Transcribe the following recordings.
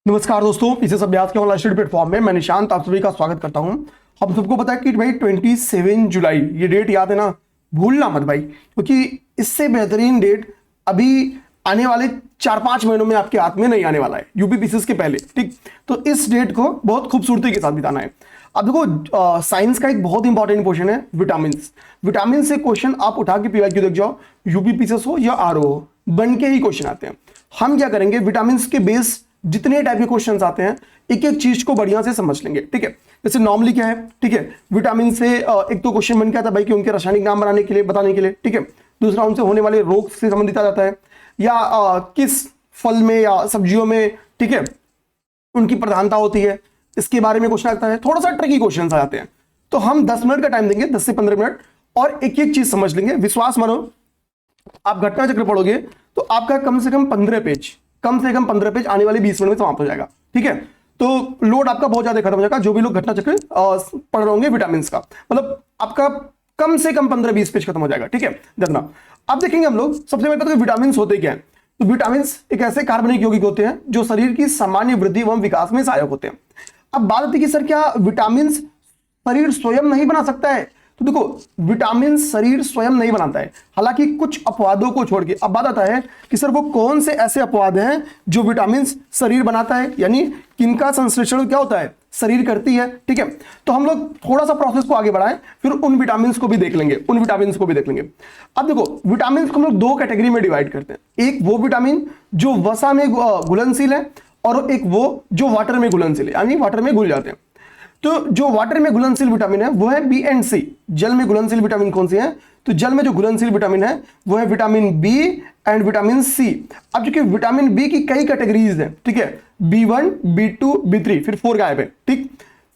नमस्कार दोस्तों, इस अभ्यास के ऑनलाइन स्टडी प्लेटफॉर्म में मैं निशांत आप सभी का स्वागत करता हूं। हम सबको पता है कि भाई 27 जुलाई ये डेट याद है ना, भूलना मत भाई, क्योंकि इससे बेहतरीन डेट अभी आने वाले 4-5 महीनों में आपके हाथ में नहीं आने वाला है, यूपीपीसीएस के पहले। ठीक, तो इस डेट को बहुत खूबसूरती के साथ बिताना है। अब देखो, साइंस का एक बहुत इंपॉर्टेंट क्वेश्चन है विटामिन। विटामिन से क्वेश्चन आप उठा के पीवाईक्यू देख जाओ, यूपीपीसीएस हो या आरओ हो, बन के ही क्वेश्चन आते हैं। हम क्या करेंगे, विटामिन के बेस जितने टाइप के क्वेश्चंस आते हैं एक एक चीज को बढ़िया से समझ लेंगे। ठीक है, जैसे नॉर्मली क्या है, ठीक है, विटामिन से एक तो क्वेश्चन बन के आता भाई कि उनके रासायनिक नाम बनाने के लिए बताने के लिए। ठीक है, दूसरा उनसे होने वाले रोग से संबंधित आ जाता है, या किस फल में या सब्जियों में, ठीक है, उनकी प्रधानता होती है, इसके बारे में क्वेश्चन आता है। थोड़ा सा ट्रिकी क्वेश्चन आ जाते हैं, तो हम 10 मिनट का टाइम देंगे, 10 से 15 मिनट, और एक एक चीज समझ लेंगे। विश्वास मानो, आप घटना चक्र पढ़ोगे तो आपका कम से कम 15 पेज आने वाले 20 मिनट में समाप्त हो जाएगा। ठीक है, तो लोड आपका बहुत ज्यादा खत्म हो जाएगा। जो भी लोग घटना चक्र पढ़ रहे होंगे विटामिन का, मतलब आपका कम से कम 15-20 पेज खत्म हो जाएगा। ठीक है, देखना। अब देखेंगे हम लोग सबसे पहले तो विटामिन होते क्या है। तो विटामिन एक ऐसे कार्बनिक यौगिक होते हैं जो शरीर की सामान्य वृद्धि एवं विकास में सहायक होते हैं। अब बात आती है कि सर क्या विटामिन शरीर स्वयं नहीं बना सकता है? तो देखो, विटामिन शरीर स्वयं नहीं बनाता है, हालांकि कुछ अपवादों को छोड़ के। अब बात आता है कि सर वो कौन से ऐसे अपवाद हैं जो विटामिन शरीर बनाता है, यानी किनका संश्लेषण क्या होता है, शरीर करती है। ठीक है, तो हम लोग थोड़ा सा प्रोसेस को आगे बढ़ाएं, फिर उन विटामिन को भी देख लेंगे, अब देखो, विटामिन को हम लोग दो कैटेगरी में डिवाइड करते हैं। एक वो विटामिन जो वसा में घुलनशील है, और एक वो जो वाटर में घुलनशील है, यानी वाटर में घुल जाते हैं। तो जो वाटर में घुलनशील विटामिन है वो है बी एंड सी। जल में घुलनशील विटामिन कौन सी है? तो जल में जो घुलनशील विटामिन है वो है vitamin B and vitamin C. अब चूंकि विटामिन बी की कई कैटेगरीज हैं, ठीक है, B1, B2, B3, फिर 4 गायब है। ठीक,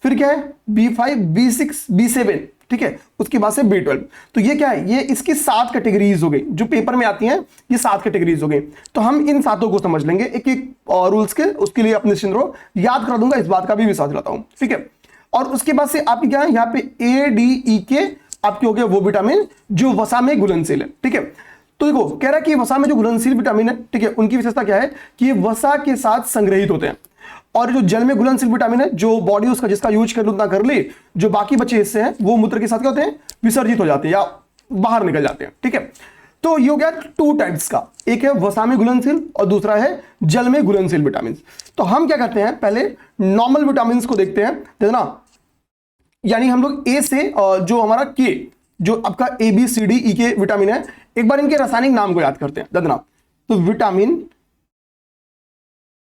फिर क्या है, B5, B6, B7, ठीक है, उसके बाद से B12। तो ये क्या है, ये इसकी 7 कैटेगरीज हो गई जो पेपर में आती हैं, ये 7 कैटेगरीज हो गई। तो हम इन 7 को समझ लेंगे एक एक रूल्स के, उसके लिए अपने निश्चिंत याद करा दूंगा, इस बात का भी विश्वास दिलाता हूं। ठीक है, और उसके बाद से आपकी क्या है, यहाँ पे ए डी ई के आपके हो गए वो विटामिन जो वसा में घुलनशील है। ठीक है, तो देखो कह रहा है कि वसा में जो घुलनशील विटामिन है, ठीक है, उनकी विशेषता क्या है कि ये वसा के साथ संग्रहित होते हैं। और जो जल में घुलनशील विटामिन है, जो बॉडी उसका जिसका यूज कर उतना कर ली, जो बाकी बचे हिस्से हैं वो मूत्र के साथ क्या होते हैं, विसर्जित हो जाते हैं या बाहर निकल जाते हैं। ठीक है, तो ये हो गया 2 टाइप्स का, एक है वसा में घुलनशील और दूसरा है जल में घुलनशील विटामिन। तो हम क्या करते हैं, पहले नॉर्मल विटामिन को देखते हैं, देखना, यानी हम लोग ए से जो हमारा के, जो आपका A B C D E के विटामिन है, एक बार इनके रासायनिक नाम को याद करते हैं, देखना। तो विटामिन,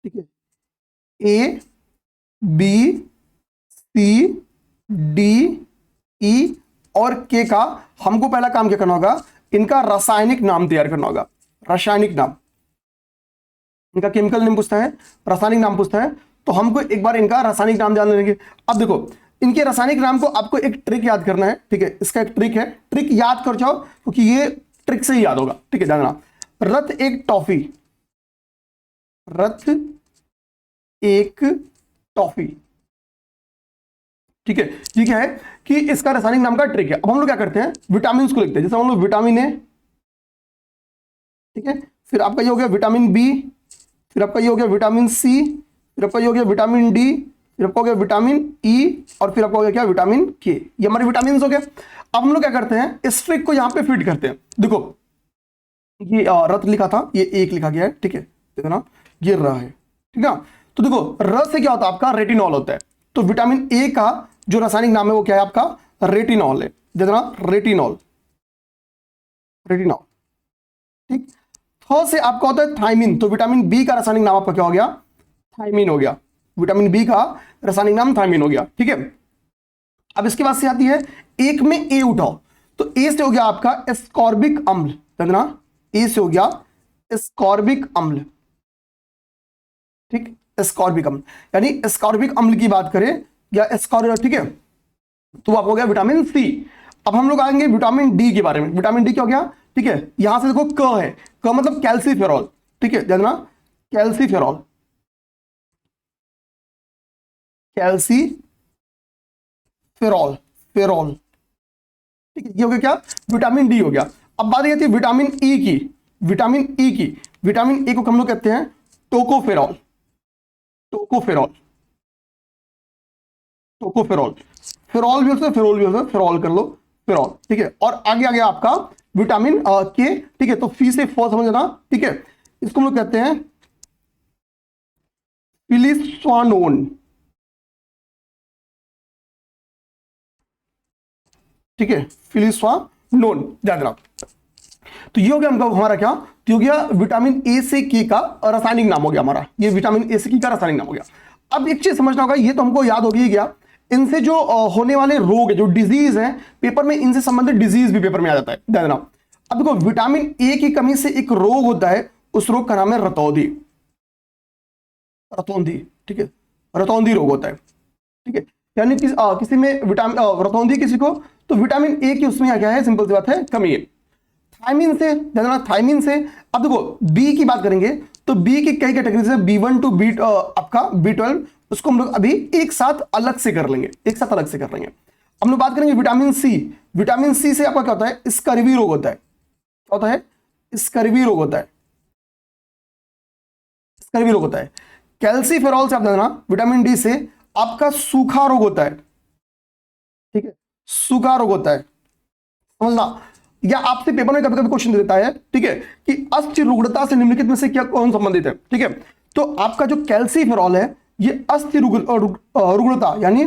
ठीक है, A B C D E और के का हमको पहला काम क्या करना होगा, इनका रासायनिक नाम तैयार करना होगा। रासायनिक नाम, इनका केमिकल नेम पूछता है, रासायनिक नाम पूछता है, तो हमको एक बार इनका रासायनिक नाम जान लेंगे। अब देखो, इनके रासायनिक नाम को आपको एक ट्रिक याद करना है। ठीक है, इसका एक ट्रिक है, ट्रिक याद कर जाओ क्योंकि ये ट्रिक से ही याद होगा। ठीक है, जानना, रत एक टॉफी, रत एक टॉफी। ठीक है, ये क्या है कि इसका रासायनिक नाम का ट्रिक है। अब हम लोग क्या करते हैं, विटामिन को लिखते हैं, जैसे हम लोग विटामिन ए, ठीक है, फिर आपका ये हो गया विटामिन बी, फिर आपका ये हो गया विटामिन सी, फिर आपका ये हो गया विटामिन डी, फिर आपका हो गया विटामिन ई, और फिर आपका हो गया क्या, विटामिन के। ये हमारे विटामिन हो गए। अब हम लोग क्या करते हैं, इस ट्रिक को यहां पे फिट करते हैं। देखो, ये रत लिखा था, ये एक लिखा गया है। ठीक है, देखो ना, ये र है, ठीक है। तो देखो, र से क्या होता है, आपका रेटिनॉल होता है। तो विटामिन ए का जो रासायनिक नाम है वो क्या है, आपका रेटिनॉल है। देखना, रेटिनॉल, रेटिनॉल। ठीक, थ से आपका होता है थायमिन। तो विटामिन बी का रासायनिक नाम आपका क्या हो गया, थायमिन हो गया। विटामिन बी का रासायनिक नाम थायमिन हो गया। ठीक है, अब इसके बाद से आती है, एक में ए उठाओ, तो ए से हो गया आपका एस्कॉर्बिक अम्ल। देखना, ए से हो गया एस्कॉर्बिक अम्ल। ठीक, एस्कॉर्बिक अम्ल, यानी एस्कॉर्बिक अम्ल की बात करें या एस्कॉर्बिक, ठीक है, तो आप हो गया विटामिन सी। अब हम लोग आएंगे विटामिन डी के बारे में। विटामिन डी क्या हो गया, ठीक है, यहां से देखो क है, क मतलब कैल्सीफेरॉल। ठीक है, जानना, कैल्सीफेरॉल, कैल्सीफेरॉल, फेरॉल। ठीक है, ये हो गया क्या, विटामिन डी हो गया। अब बात आती है विटामिन ई की। विटामिन ई की, विटामिन ए को हम लोग कहते हैं टोकोफेरॉल। टोकोफेरॉल, टोकोफेरॉल, फेरॉल भी होता है, फेरॉल भी होता है, फेरॉल कर लो, फेरॉल, ठीक है। और आगे आगे आपका विटामिन के, ठीक है। तो फी से फॉर समझना, ठीक है। इसको हम लोग कहते हैं फिलिस्वानोन, ठीक है, फिलिस्वानोन, ध्यान रखना। तो ये हो गया हमारा क्या, तो हो गया विटामिन ए से के का रासायनिक नाम हो गया हमारा, ये विटामिन ए से के का रासायनिक नाम हो गया। अब एक चीज समझना होगा, ये तो हमको याद हो गया, इनसे जो होने वाले रोग है, जो डिजीज है पेपर में, इनसे संबंधित डिजीज भी पेपर में आ जाता है, ध्यान देना। अब देखो विटामिन ए की कमी से एक रोग होता है, उस रोग का नाम है रतौंधी, रतौंधी, ठीक है, रतौंधी रोग होता है, ठीक है। यानी किसी में विटामिन रतौंधी किसी को, तो विटामिन ए की उसमें क्या है, सिंपल सी बात है, कमी है। थायमिन से, ध्यान, थायमिन से। अब देखो बी की बात करेंगे, तो बी की कई कैटेगरीज है, B1 टू बी आपका B12, उसको हम लोग अभी एक साथ अलग से कर लेंगे, एक साथ अलग से कर लेंगे। हम लोग बात करेंगे विटामिन सी। विटामिन सी से आपका क्या होता है, स्कर्वी रोग होता है, क्या होता है, स्कर्वी रोग होता है, स्कर्वी रोग होता है। कैल्सीफेरॉल से आप देना, विटामिन डी से आपका सूखा रोग होता है, ठीक है, सूखा रोग होता है, समझना। या आपसे पेपर में कभी कभी क्वेश्चन देता है, ठीक है, कि अस्थि रुग्णता से निम्नलिखित में से क्या कौन संबंधित है, ठीक है। तो आपका जो कैल्सीफेरॉल है, ये अस्थि रुग्णता, यानी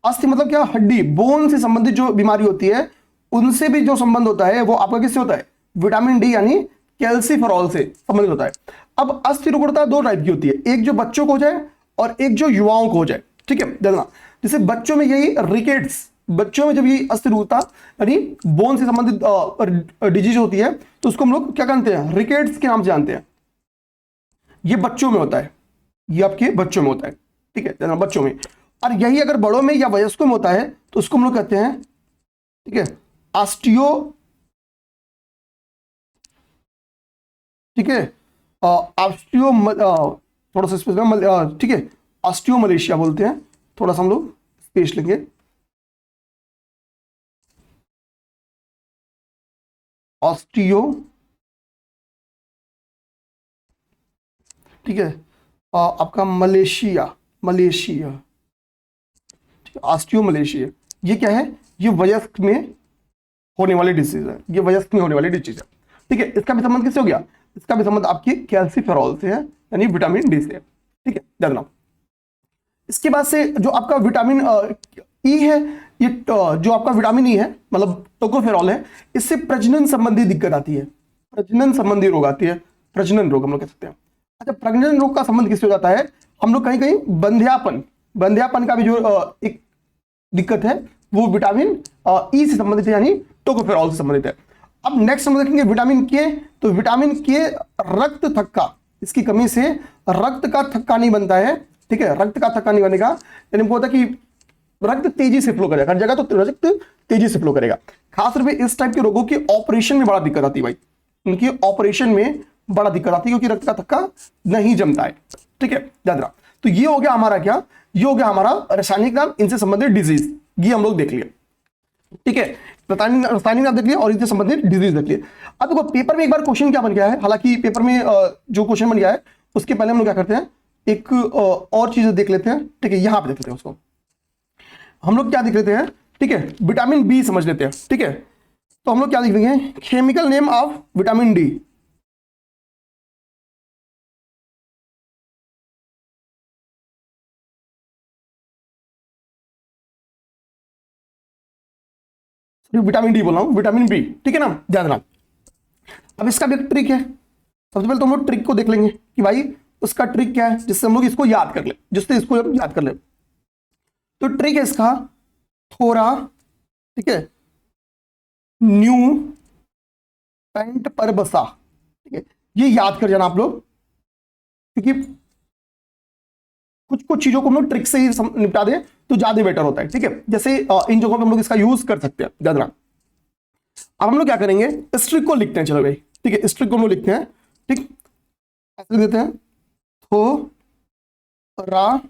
अस्थि मतलब क्या, हड्डी, बोन से संबंधित जो बीमारी होती है, उनसे भी जो संबंध होता है वो आपका किससे होता है, विटामिन डी यानी कैल्सीफेरॉल से संबंधित होता है। अब अस्थि रुग्णता दो टाइप की होती है, एक जो बच्चों को हो जाए और एक जो युवाओं को हो जाए, ठीक है, देखना। जैसे बच्चों में यही रिकेट्स, बच्चों में जब ये अस्थि रुग्णता यानी बोन से संबंधित डिजीज होती है, तो उसको हम लोग क्या जानते हैं, रिकेट्स के नाम से जानते हैं। ये बच्चों में होता है, ये आपके बच्चों में होता है, ठीक है, बच्चों में। और यही अगर बड़ों में या वयस्कों में होता है, तो उसको हम लोग कहते हैं, ठीक है, ऑस्टियो, ठीक है, ऑस्टियो, थोड़ा सा स्पेस, ठीक है, ऑस्टियो मलेशिया बोलते हैं, थोड़ा सा हम लोग स्पेस लेंगे, ऑस्टियो, ठीक है, आपका मलेशिया, मलेशिया, ठीक है, ऑस्टियो मलेशिया। ये क्या है, ये वयस्क में होने वाली डिजीज है, ये वयस्क में होने वाली डिजीज है, ठीक है। इसका भी संबंध किससे हो गया, इसका भी संबंध आपकी कैल्सीफेरॉल से है, यानी विटामिन डी से है, ठीक है, ध्यान रखना। इसके बाद से जो आपका विटामिन ई है, ये जो आपका विटामिन ई है, मतलब टोकोफेरॉल है, इससे प्रजनन संबंधी दिक्कत आती है, प्रजनन संबंधी रोग आती है, प्रजनन रोग हम लोग कह सकते हैं। अच्छा, प्रजनन रोग का संबंध किससे हो जाता है, हम लोग कहीं कहीं बंध्यापन, बंध्यापन का भी जो एक दिक्कत है, वो विटामिन ई से संबंधित है, यानी टोकोफेरॉल से संबंधित है। अब नेक्स्ट हम देखेंगे विटामिन के, तो विटामिन के रक्त थक्का, इसकी कमी से रक्त का थक्का नहीं बनता है, ठीक है, रक्त का थक्का नहीं बनेगा, यानी होता है कि रक्त तेजी से फ्लो करेगा, हर जगह तो रक्त तेजी से फ्लो करेगा। खासतौर पे इस टाइप के रोगों की ऑपरेशन में बड़ा दिक्कत आती है भाई, उनकी ऑपरेशन में बड़ा दिक्कत आती है, क्योंकि रक्त का थक्का नहीं जमता है, ठीक है, याद रखना। तो ये हो गया हमारा क्या, ये हो गया हमारा रासायनिक नाम, इनसे संबंधित डिजीज, ये हम लोग देख लिए, ठीक है, रासायनिक नाम देख लिया और इनसे संबंधित डिजीज देख लिए। अब देखो पेपर में एक बार क्वेश्चन क्या बन गया है, हालांकि पेपर में जो क्वेश्चन बन गया है, उसके पहले हम लोग क्या करते हैं, एक और चीज देख लेते हैं, ठीक है, यहां पे देख लेते हैं उसको, हम लोग क्या देख लेते हैं, ठीक है, विटामिन बी समझ लेते हैं, ठीक है। तो हम लोग क्या देख लेंगे, chemical name of vitamin D, vitamin D बोल रहा हूं, विटामिन बी, ठीक है ना, ध्यान रखना। अब इसका भी एक ट्रिक है, सबसे पहले तो हम लोग ट्रिक को देख लेंगे कि भाई उसका ट्रिक क्या है, जिससे हम लोग इसको याद कर ले, जिससे इसको याद कर ले। तो ट्रिक है इसका, थोड़ा, ठीक है, न्यू पैंट पर बसा, ठीक है, ये याद कर जाना आप लोग, क्योंकि कुछ कुछ चीजों को हम लोग ट्रिक से ही निपटा दें तो ज्यादा बेटर होता है, ठीक है। जैसे इन जगहों पे हम लोग इसका यूज कर सकते हैं, याद रखना। अब हम लोग क्या करेंगे, इस ट्रिक को लिखते हैं, चलो भाई, ठीक है, इस ट्रिक को हम लोग लिखते हैं, ठीक, ऐसे देते हैं, थोड़ा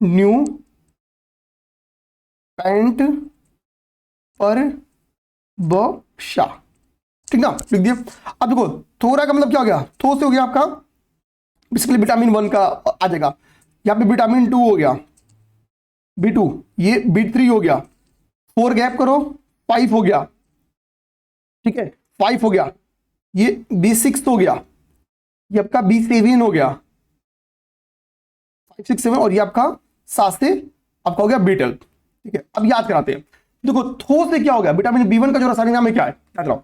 न्यू पैंट पर बसा, ठीक ना, लिख दिया। अब देखो थोड़ा का मतलब क्या हो गया, थो से हो गया आपका बेसिकली विटामिन 1 का आ जाएगा। यहाँ पे विटामिन 2 हो गया, B2, ये B3 हो गया, 4 गैप करो 5 हो गया, ठीक है 5 हो गया, ये B6 हो गया, ये आपका B7 हो गया, 5 6 7, और ये आपका 7 से आपका हो गया B12। ठीक है, अब याद कराते हैं। देखो थो से क्या हो गया, विटामिन B1 का जो रासायनिक नाम है क्या है, याद रखो,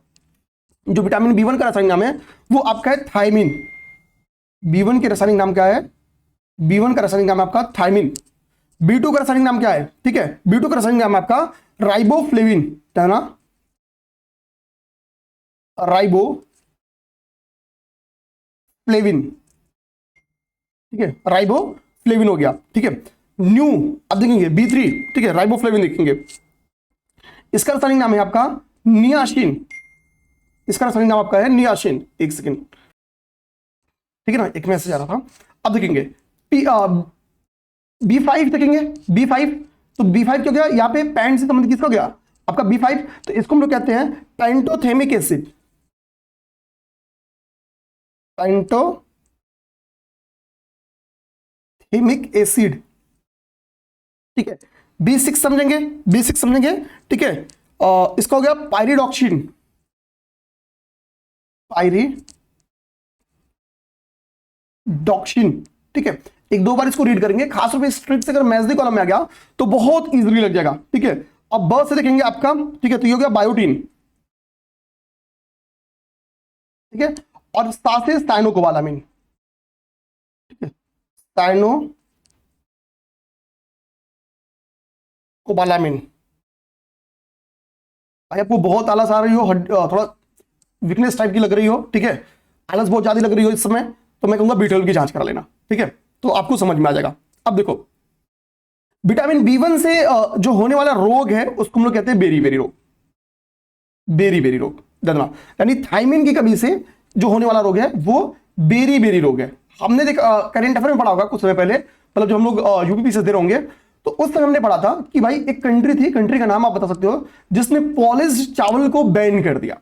जो विटामिन B1 का रासायनिक नाम है वो आपका है थायमिन। B1 के रासायनिक नाम क्या है, B1 का रासायनिक नाम है आपका थायमिन। B2 का रासायनिक नाम क्या है, ठीक है, B2 का रासायनिक नाम है आपका राइबोफ्लेविन, है ना, राइबोफ्लेविन, ठीक है, राइबोफ्लेविन हो गया। ठीक है, न्यू अब देखेंगे B3, ठीक है, राइबोफ्लेविन देखेंगे, इसका रासायनिक नाम है आपका नियासिन, इसका रासायनिक नाम आपका है नियासिन। एक सेकंड, ठीक है ना, एक मैसेज आ रहा था। अब देखेंगे B5 देखेंगे, B5, तो B5 क्या हो गया, यहाँ पे पैंट से संबंधित किसका हो गया, आपका B5, तो इसको हम लोग कहते हैं पेंटोथेमिक एसिड, पेंटोथेमिक एसिड। ठीक है, B6 समझेंगे, B6 समझेंगे, ठीक है, इसका हो गया पायरिडॉक्सिन, पायरिडॉक्सिन। ठीक है, एक दो बार इसको रीड करेंगे, खासतौर पे स्ट्रिक्ट से अगर मैथ्स कॉलम में आ गया तो बहुत इजीली लग जाएगा। ठीक है, अब ब से देखेंगे आपका, ठीक है, तो ये हो गया बायोटीन, ठीक है, और सा से साइनोकोबालामिन, ठीक है, साइनोकोबालामिन। भाई आपको बहुत आलस आ रही हो, थोड़ा वीकनेस टाइप की लग रही हो, ठीक है, आलस बहुत ज्यादा लग रही हो इस समय, तो मैं कहूंगा B12 की जांच करा लेना। ठीक है, तो आपको समझ में आ जाएगा। अब देखो विटामिन B1 से जो होने वाला रोग है उसको हम लोग कहते हैं बेरी बेरी रोग, बेरी बेरी रोग, जानना, यानी थायमिन की कमी से जो होने वाला रोग है वो बेरी बेरी रोग है। हमने करेंट अफेयर में पढ़ा होगा कुछ समय पहले, मतलब जब हम लोग यूपीपी से दे रहे होंगे, तो उस समय हमने पढ़ा था कि भाई एक कंट्री थी, कंट्री का नाम आप बता सकते हो, जिसने पॉलिश चावल को बैन कर दिया।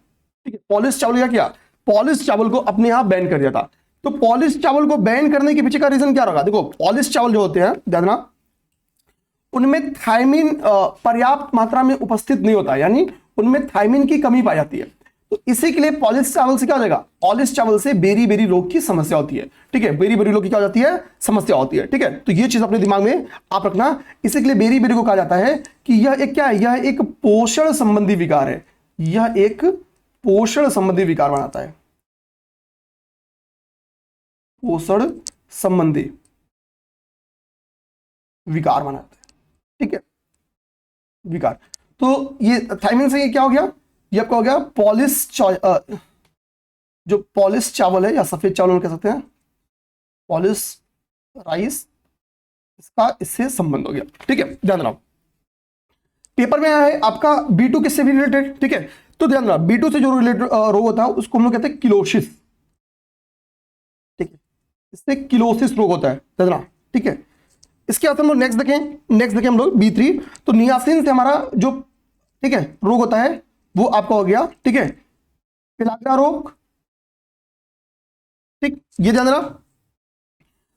ठीक है, पॉलिश चावल क्या किया, पॉलिश चावल को अपने यहां बैन कर दिया था। तो पॉलिश चावल को बैन करने के पीछे का रीजन क्या रहा, देखो पॉलिश चावल जो होते हैं जानना, उनमें थायमिन पर्याप्त मात्रा में उपस्थित नहीं होता, यानी उनमें थायमिन की कमी पाई जाती है। तो इसी के लिए पॉलिश चावल से क्या हो जाएगा, पॉलिश चावल से बेरी बेरी रोग की समस्या होती है। ठीक है, बेरी बेरी रोग की क्या हो जाती है, समस्या होती है। ठीक है, तो ये चीज अपने दिमाग में आप रखना। इसी के लिए बेरी बेरी को कहा जाता है कि यह एक क्या है, यह एक पोषण संबंधी विकार है, यह एक पोषण संबंधी विकार बनाता है, पोषण संबंधी विकार बनाता है। ठीक है, विकार। तो ये थायमिन से ये क्या हो गया, ये आपका हो गया पॉलिश, जो पॉलिश चावल है या सफेद चावल कह सकते हैं, पॉलिश राइस, इसका इससे संबंध हो गया। ठीक है, ध्यान रखना, पेपर में आया है आपका B2 किससे भी रिलेटेड। ठीक है, तो ध्यान रखना B2 से जो रिलेटेड रोग होता है उसको हम लोग कहते हैं किलोसिस। ठीक है, इससे किलोसिस रोग होता है, ध्यान रखना। ठीक है, इसके बाद हम लोग नेक्स्ट देखें हम लोग B3, तो नियासिन से हमारा जो, ठीक है, रोग होता है वो आपका हो गया, ठीक है, पिलाग्रा रोग। ठीक, ये ध्यान रखना,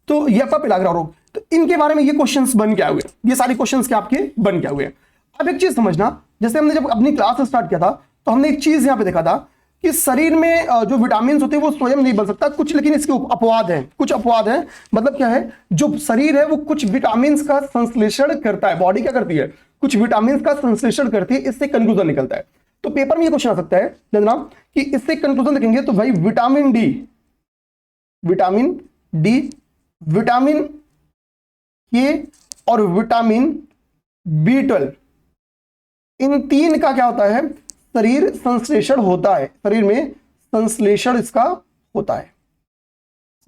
तो ये आपका पिलाग्रा रोग। तो इनके बारे में ये क्वेश्चंस बन के आए हुए, ये सारे क्वेश्चंस के आपके बन के आए हुए। अब एक चीज समझना, जैसे हमने जब अपनी क्लास स्टार्ट किया था तो हमने एक चीज यहां पे देखा था कि शरीर में जो विटामिन होते हैं वो स्वयं नहीं बन सकता कुछ, लेकिन इसके अपवाद हैं, कुछ अपवाद हैं। मतलब क्या है, जो शरीर है वो कुछ विटामिन का संश्लेषण करता है, बॉडी क्या करती है, कुछ विटामिन का संश्लेषण करती है, इससे कंक्लूजन निकलता है। तो पेपर में ये क्वेश्चन आ सकता है जनाब कि इससे कंक्लूजन देखेंगे तो भाई विटामिन डी, विटामिन के और विटामिन B12, इन तीन का क्या होता है, शरीर संश्लेषण होता है, शरीर में संश्लेषण इसका होता है,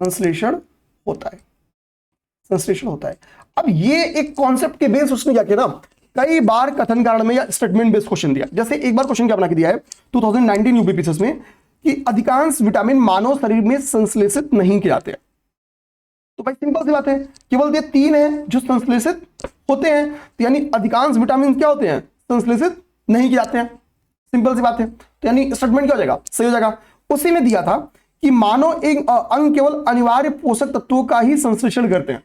संश्लेषण होता है, संश्लेषण होता है। अब ये एक कॉन्सेप्ट के बेस उसने क्या किया ना, कई बार कथन कारण में या स्टेटमेंट बेस्ड क्वेश्चन दिया। जैसे एक बार क्वेश्चन क्या बना के दिया है 2019 यूपीपीसीएस में कि अधिकांश विटामिन मानव शरीर में संश्लेषित नहीं किए जाते हैं। तो भाई सिंपल सी बात है, केवल ये तीन है जो संश्लेषित होते हैं, तो यानी अधिकांश विटामिन क्या होते हैं, संश्लेषित नहीं किए जाते हैं। सिंपल सी बात है, तो यानी स्टेटमेंट क्या हो जाएगा, सही हो जाएगा। उसी में दिया था कि मानव एक अंग केवल अनिवार्य पोषक तत्वों का ही संश्लेषण करते हैं।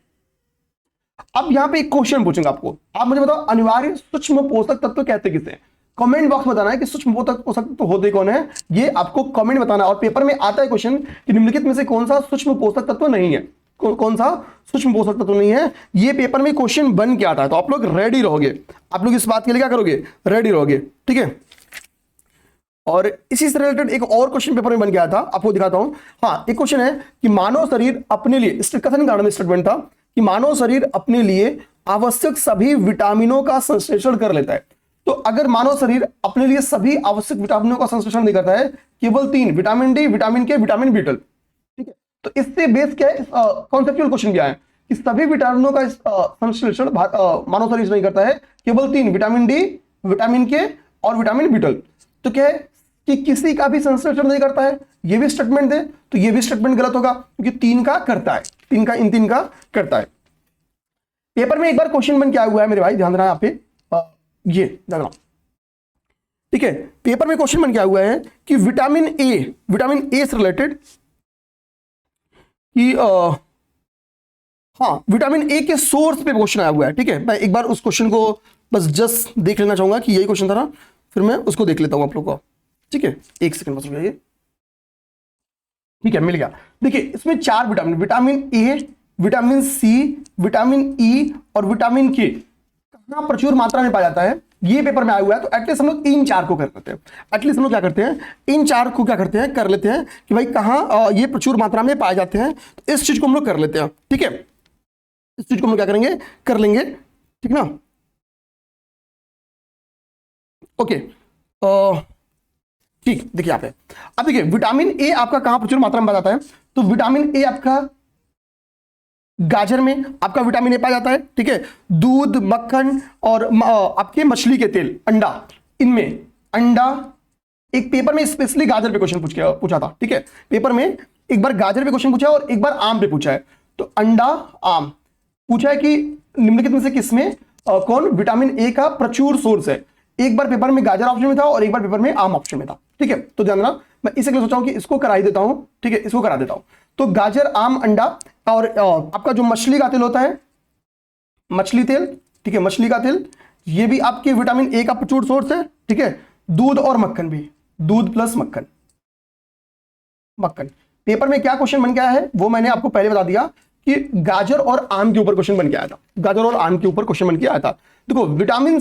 अब यहां पे एक क्वेश्चन पूछूंगा आपको, आप मुझे बताओ अनिवार्य सूक्ष्म पोषक तत्व कहते किसे हैं? कमेंट बॉक्स में बताना है कि सूक्ष्म पोषक तत्व होते कौन है, ये आपको कमेंट बताना है। और पेपर में आता है क्वेश्चन कि निम्नलिखित में से कौन सा सूक्ष्म पोषक तत्व नहीं है, कौन सा सूक्ष्म पोषक तत्व नहीं है, ये पेपर में क्वेश्चन बन के आता है। तो आप लोग रेडी रहोगे, आप लोग इस बात के लिए क्या करोगे, रेडी रहोगे, ठीक है। और इसी से रिलेटेड एक और क्वेश्चन पेपर में बन गया था, आपको दिखाता हूं। हाँ, एक क्वेश्चन है कि मानव शरीर अपने लिए, कथन कारण में स्टेटमेंट था कि मानव शरीर अपने लिए आवश्यक सभी विटामिनों का संश्लेषण कर लेता है। तो अगर मानव शरीर अपने लिए सभी आवश्यक विटामिनों का संश्लेषण नहीं करता है, केवल 3 विटामिन डी, विटामिन के, विटामिन बी12, ठीक है, तो इससे बेस क्या है, कॉन्सेप्चुअल क्वेश्चन क्या है कि सभी विटामिनों का संश्लेषण मानव शरीर नहीं करता है, केवल 3 विटामिन डी, विटामिन के और विटामिन बी12। तो क्या है कि किसी का भी संश्लेषण नहीं करता है, ये भी स्टेटमेंट दे तो ये भी स्टेटमेंट गलत होगा, क्योंकि 3 का करता है, इन 3 का करता है। पेपर में एक बार क्वेश्चन बन के आया हुआ है मेरे भाई, ध्यान देना यहाँ पे, ये ध्यान, ठीक है। पेपर में क्वेश्चन बन के आया हुआ है कि विटामिन ए से रिलेटेड कि हाँ, विटामिन ए के सोर्स पे क्वेश्चन आया हुआ है, ठीक है। मैं एक बार उस क्वेश्चन को बस जस्ट देख लेना चाहूंगा कि यही क्वेश्चन था ना, फिर मैं उसको देख लेता हूं आप लोग को, ठीक है। एक सेकंड बस रुकिए, ठीक है, मिल गया। देखिए इसमें 4 vitamin, vitamin A, vitamin C, vitamin E और विटामिन के कहां प्रचुर मात्रा में पाया जाता है, ये पेपर में आया हुआ है। तो एटलीस्ट हम लोग इन 4 को कर लेते हैं, एटलीस्ट हम लोग क्या करते हैं, इन 4 को क्या करते हैं, कर लेते हैं कि भाई कहां ये प्रचुर मात्रा में पाए जाते हैं। तो इस चीज को हम लोग कर लेते हैं, ठीक है, इस चीज को हम लोग क्या करेंगे, कर लेंगे, ठीक ना। ओके, ठीक, देखिए यहाँ पे अब देखिए विटामिन ए आपका कहां प्रचुर मात्रा में पाया जाता है, तो विटामिन ए आपका गाजर में आपका विटामिन ए पाया जाता है, ठीक है। दूध, मक्खन और आपके मछली के तेल, अंडा, इनमें अंडा, एक पेपर में स्पेशली गाजर पे क्वेश्चन पूछा था, ठीक है। पेपर में एक बार गाजर पे क्वेश्चन पूछा है और एक बार आम पे पूछा है। तो अंडा, आम पूछा है कि निम्नलिखित में से किसमें कौन विटामिन ए का प्रचुर सोर्स है। एक बार पेपर में गाजर ऑप्शन में था और एक बार पेपर में आम ऑप्शन में था, ठीक है। तो ध्यान देना, मैं इसलिए सोचा हूं कि इसको करा ही देता हूं, ठीक है, इसको करा देता हूं। तो गाजर, आम, अंडा और आपका जो मछली का तेल होता है, मछली तेल, ठीक है, मछली का तेल, ये भी आपके विटामिन ए का प्रचुर सोर्स है, ठीक है। दूध और मक्खन भी, दूध प्लस मक्खन, मक्खन। पेपर में क्या क्वेश्चन बन के आया है वो मैंने आपको पहले बता दिया कि गाजर और आम के ऊपर क्वेश्चन बन के आया था, गाजर और आम के ऊपर क्वेश्चन बन के आया था। देखो विटामिन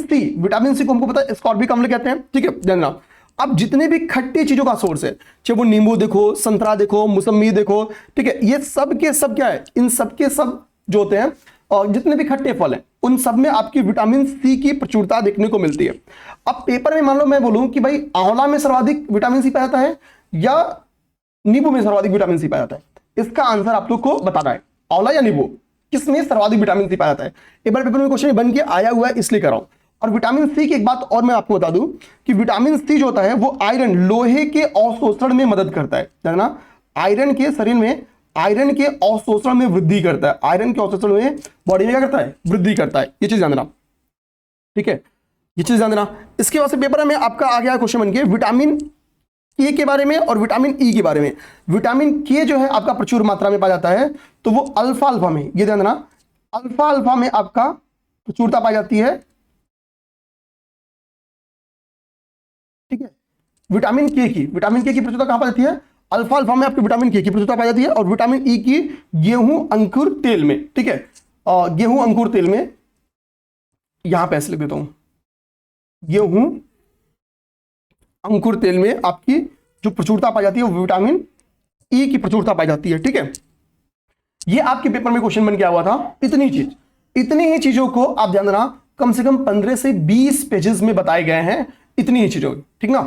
सी को हमको पता है स्कॉर्बिक अम्ल कहते हैं, ठीक है, ध्यान रखना। अब जितने भी खट्टी चीजों का सोर्स है, चाहे वो नींबू देखो, संतरा देखो, मौसमी देखो, ठीक है, ये सब के सब क्या है, इन सब के सब जो होते हैं और जितने भी खट्टे फल हैं उन सब में आपकी विटामिन सी की प्रचुरता देखने को मिलती है। अब पेपर में मान लो मैं बोलूं कि भाई आंवला में सर्वाधिक विटामिन सी पाया जाता है या नींबू में सर्वाधिक विटामिन सी पाया जाता है, इसका आंसर आप लोग को बताना है, आंवला या नींबू, किसमें सर्वाधिक विटामिन सी पाया जाता है। एक बार पेपर में क्वेश्चन बन के आया हुआ है इसलिए कर रहा हूं। और विटामिन सी की एक बात और मैं आपको बता दूं कि विटामिन सी जो होता है वो आयरन, लोहे के अवशोषण में मदद करता है, देखना, आयरन के शरीर में आयरन के अवशोषण में वृद्धि करता है, आयरन के अवशोषण में बॉडी में क्या करता है, वृद्धि करता है। ये चीज ध्यान देना, ठीक है, ये चीज ध्यान देना। इसके बाद से पेपर में आपका आ गया क्वेश्चन बन के विटामिन ए के बारे में और विटामिन ई के बारे में। विटामिन के जो है आपका प्रचुर मात्रा में पाया जाता है, तो वो अल्फा अल्फा में, ये ध्यान देना, अल्फा अल्फा में आपका प्रचुरता पाई जाती है, ठीक है। विटामिन के की प्रचुरता कहां पाई जाती है, अल्फा अल्फा में आपकी विटामिन के की प्रचुरता पाई जाती है। और विटामिन ई की गेहूं अंकुर तेल में, ठीक है, गेहूं अंकुर तेल में, यहां पे ऐसे लिख देता हूं, गेहूं अंकुर तेल में आपकी जो प्रचुरता पाई जाती है वो विटामिन ई की प्रचुरता पाई जाती है, ठीक है। ये आपके पेपर में क्वेश्चन बन के आया हुआ था। इतनी ही चीजों को आप ध्यान देना, कम से कम 15 से 20 पेजेस में बताए गए हैं, इतनी ही चीजों, ठीक ना।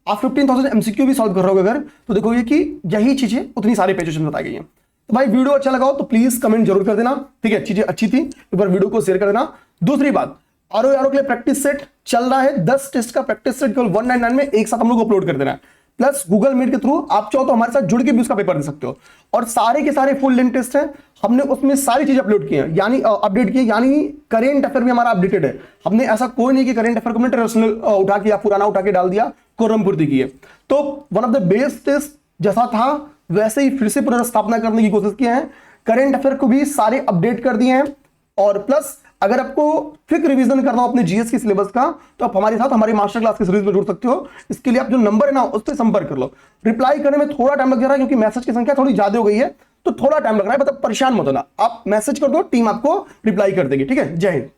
आप 15,000 एमसीक्यू भी सॉल्व कर रहे हो अगर, तो देखोगे कि यही चीजें उतनी सारे पेजेस में बताई गई हैं। तो भाई वीडियो अच्छा लगा हो तो प्लीज कमेंट जरूर कर देना, ठीक है, चीजें अच्छी थी एक बार वीडियो को शेयर कर देना। दूसरी बात, आरओ के लिए प्रैक्टिस सेट चल रहा है, 10 टेस्ट का प्रैक्टिस सेट केवल 199 में एक साथ हम लोग अपलोड कर देना है। प्लस गूगल मीट के थ्रू आप चाहो तो हमारे साथ जुड़ के भी उसका पेपर दे सकते हो। और सारे के सारे फुल लेंथ टेस्ट है, हमने उसमें सारी चीज अपलोड की है, यानी अपडेट की है, यानी करेंट अफेयर भी हमारा अपडेटेड है। हमने ऐसा कोई नहीं कि करेंट अफेयर को हमने ट्रेडिशनल उठा के या पुराना उठा के डाल दिया, कोरम पूर्ति की है। तो one of the best test जैसा था वैसे ही फिर से पुनर्स्थापना करने की कोशिश किए हैं, करंट अफेयर को भी सारे अपडेट कर दिए हैं। और प्लस अगर आपको क्विक रिवीजन करना हो अपने जीएस की सिलेबस का, तो आप हमारे साथ हमारी मास्टर क्लास की सीरीज में जुड़ सकते हो। इसके लिए आप जो नंबर है ना उस पर संपर्क कर लो। रिप्लाई करने में थोड़ा टाइम लग जा रहा है क्योंकि मैसेज की संख्या थोड़ी ज्यादा हो गई है, तो थोड़ा टाइम लग रहा है, मतलब परेशान मत होना, आप मैसेज कर दो, टीम आपको रिप्लाई कर देगी। ठीक है, जय हिंद।